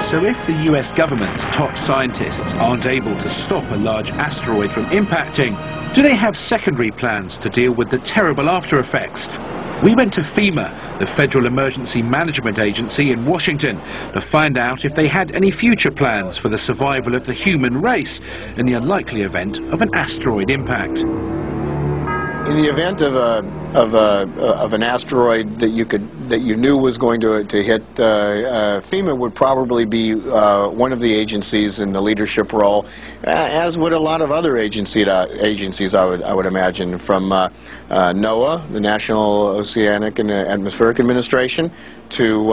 So if the US government's top scientists aren't able to stop a large asteroid from impacting, do they have secondary plans to deal with the terrible after effects? We went to FEMA, the Federal Emergency Management Agency in Washington, to find out if they had any future plans for the survival of the human race in the unlikely event of an asteroid impact. In the event of an asteroid that you knew was going to hit, FEMA would probably be one of the agencies in the leadership role, as would a lot of other agencies. I would imagine, from NOAA, the National Oceanic and Atmospheric Administration, to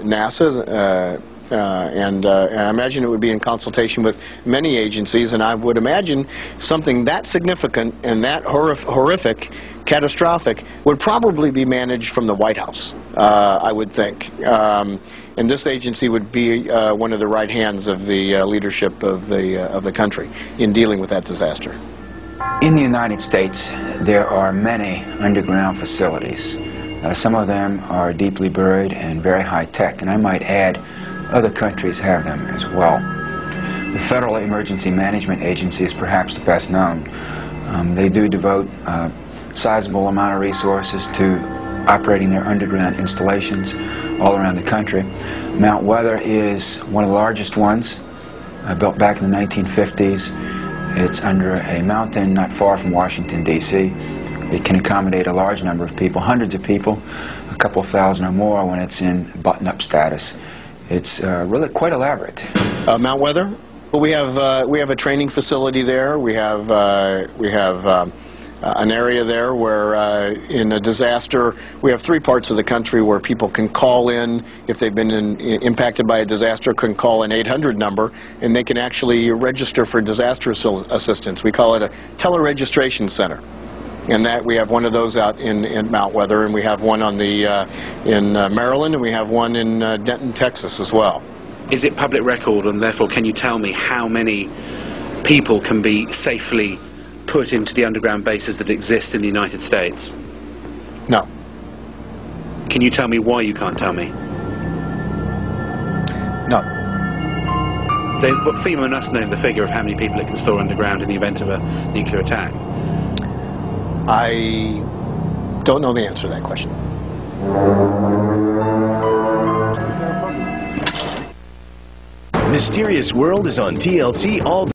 NASA. And I imagine it would be in consultation with many agencies, and I would imagine something that significant and that horrific, catastrophic, would probably be managed from the White House, I would think. And this agency would be one of the right hands of the leadership of the country in dealing with that disaster. In the United States, there are many underground facilities. Some of them are deeply buried and very high-tech, and I might add, other countries have them as well. The Federal Emergency Management Agency is perhaps the best known. They do devote a sizable amount of resources to operating their underground installations all around the country. Mount Weather is one of the largest ones, built back in the 1950s. It's under a mountain not far from Washington, D.C. It can accommodate a large number of people, hundreds of people, a couple of thousand or more when it's in button-up status. It's really quite elaborate. Mount Weather? Well, we have a training facility there. We have an area there where, in a disaster, we have 3 parts of the country where people can call in if they've been impacted by a disaster. Can call an 800 number, and they can actually register for disaster assistance. We call it a teleregistration center. And that we have one of those out in Mount Weather, and we have one on the in Maryland, and we have one in Denton, Texas as well. Is it public record, and therefore can you tell me how many people can be safely put into the underground bases that exist in the United States? No. Can you tell me why you can't tell me? No. But FEMA must know the figure of how many people it can store underground in the event of a nuclear attack. I don't know the answer to that question. Mysterious World is on TLC all day.